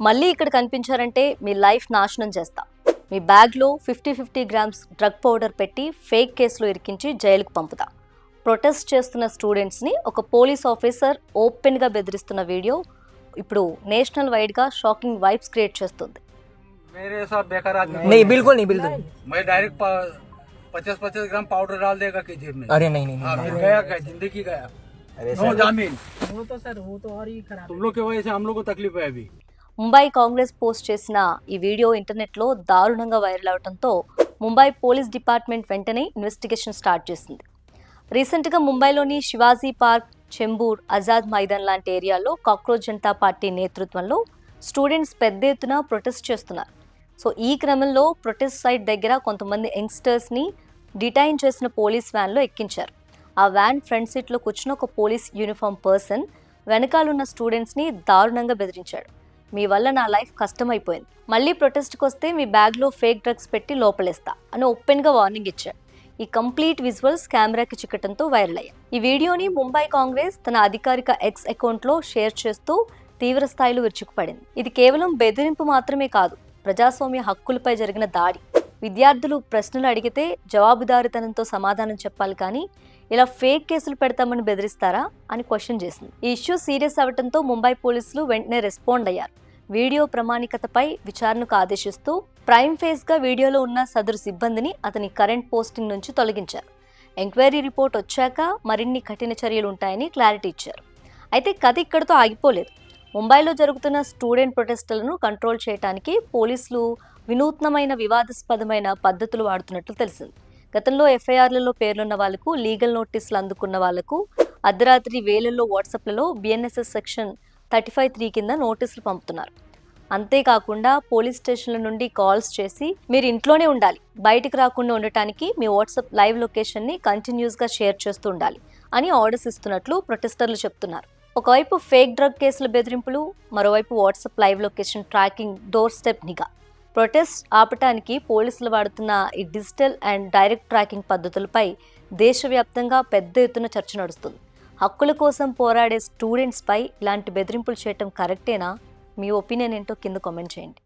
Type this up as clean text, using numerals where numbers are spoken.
మళ్ళీ ఇక్కడ కనిపించారంటే మీ లైఫ్ నాశనం చేస్తా. మీ బ్యాగ్లో 50 గ్రామ్స్ డ్రగ్ పౌడర్ పెట్టి ఫేక్ కేసులో ఇరికించి జైలుకు పంపుతా. ప్రొటెస్ట్ చేస్తున్న స్టూడెంట్స్ని ఒక పోలీస్ ఆఫీసర్ ఓపెన్గా బెదిరిస్తున్న వీడియో ఇప్పుడు నేషనల్ వైడ్గా షాకింగ్ వైబ్స్ క్రియేట్ చేస్తుంది. मेरे साथ बेकार आदमी नहीं बिल्कुल नहीं बिल्कुल मैं डायरेक्ट 50 ग्राम पाउडर डाल देगा कि जेब में। अरे नहीं नहीं, हाँ, नहीं, फिर गया क्या जिंदगी गया। अरे नो जामीन। वो तो सर वो तो और ही खराब तुम लोग की वजह से हम लोग को तकलीफ है अभी। ముంబై కాంగ్రెస్ పోస్ట్ చేసిన ఈ వీడియో ఇంటర్నెట్లో దారుణంగా వైరల్ అవడంతో ముంబై పోలీస్ డిపార్ట్మెంట్ వెంటనే ఇన్వెస్టిగేషన్ స్టార్ట్ చేసింది. రీసెంట్గా ముంబైలోని శివాజీ పార్క్, చెంబూర్, ఆజాద్ మైదాన్ లాంటి ఏరియాలో కాక్రోచ్ జనతా పార్టీ నేతృత్వంలో స్టూడెంట్స్ పెద్ద ఎత్తున ప్రొటెస్ట్ చేస్తున్నారు. సో ఈ క్రమంలో ప్రొటెస్ట్ సైట్ దగ్గర కొంతమంది యంగ్స్టర్స్ని డిటైన్ చేసిన పోలీస్ వ్యాన్లో ఎక్కించారు. ఆ వ్యాన్ ఫ్రంట్ సీట్లో కూర్చున్న ఒక పోలీస్ యూనిఫామ్ పర్సన్ వెనకాలన్న స్టూడెంట్స్ని దారుణంగా బెదిరించాడు. మీ వల్ల నా లైఫ్ కష్టమైపోయింది, మళ్ళీ ప్రొటెస్ట్కి వస్తే మీ బ్యాగ్లో ఫేక్ డ్రగ్స్ పెట్టి లోపలేస్తా అని ఓపెన్గా వార్నింగ్ ఇచ్చాడు. ఈ కంప్లీట్ విజువల్స్ కెమెరాకి చిక్కటంతో వైరల్ అయ్యాయి. ఈ వీడియోని ముంబై కాంగ్రెస్ తన అధికారిక ఎక్స్ అకౌంట్లో షేర్ చేస్తూ తీవ్ర స్థాయిలో విరుచుకుపడింది. ఇది కేవలం బెదిరింపు మాత్రమే కాదు, ప్రజాస్వామ్య హక్కులపై జరిగిన దాడి. విద్యార్థులు ప్రశ్నలు అడిగితే జవాబుదారీతనంతో సమాధానం చెప్పాలి, కానీ ఇలా ఫేక్ కేసులు పెడతామని బెదిరిస్తారా అని క్వశ్చన్ చేసింది. ఈ ఇష్యూ సీరియస్ అవ్వడంతో ముంబై పోలీసులు వెంటనే రెస్పాండ్ అయ్యారు. వీడియో ప్రామాణికతపై విచారణకు ఆదేశిస్తూ ప్రైమ్ ఫేస్గా వీడియోలో ఉన్న సదరు సిబ్బందిని అతని కరెంట్ పోస్టింగ్ నుంచి తొలగించారు. ఎంక్వైరీ రిపోర్ట్ వచ్చాక మరిన్ని కఠిన చర్యలు ఉంటాయని క్లారిటీ ఇచ్చారు. అయితే కథ ఇక్కడితో ఆగిపోలేదు. ముంబైలో జరుగుతున్న స్టూడెంట్ ప్రొటెస్టులను కంట్రోల్ చేయడానికి పోలీసులు వినూత్నమైన వివాదాస్పదమైన పద్ధతులు వాడుతున్నట్లు తెలిసింది. గతంలో ఎఫ్ఐఆర్లలో పేర్లున్న వాళ్లకు, లీగల్ నోటీసులు అందుకున్న వాళ్లకు అర్ధరాత్రి వేలల్లో వాట్సాప్లలో బిఎన్ఎస్ఎస్ సెక్షన్ 35(3) కింద నోటీసులు పంపుతున్నారు. అంతేకాకుండా పోలీస్ స్టేషన్ల నుండి కాల్స్ చేసి మీరు ఇంట్లోనే ఉండాలి, బయటకు రాకుండా ఉండటానికి మీ వాట్సాప్ లైవ్ లొకేషన్ని కంటిన్యూస్గా షేర్ చేస్తూ ఉండాలి అని ఆర్డర్స్ ఇస్తున్నట్లు ప్రొటెస్టర్లు చెప్తున్నారు. ఒకవైపు ఫేక్ డ్రగ్ కేసుల బెదిరింపులు, మరోవైపు WhatsApp live location tracking, door step నిఘా. ప్రొటెస్ట్ ఆపటానికి పోలీసులు వాడుతున్న ఈ డిజిటల్ అండ్ డైరెక్ట్ ట్రాకింగ్ పద్ధతులపై దేశవ్యాప్తంగా పెద్ద ఎత్తున చర్చ నడుస్తుంది. హక్కుల కోసం పోరాడే స్టూడెంట్స్పై ఇలాంటి బెదిరింపులు చేయటం కరెక్టేనా? మీ ఒపీనియన్ ఏంటో కింద కామెంట్ చేయండి.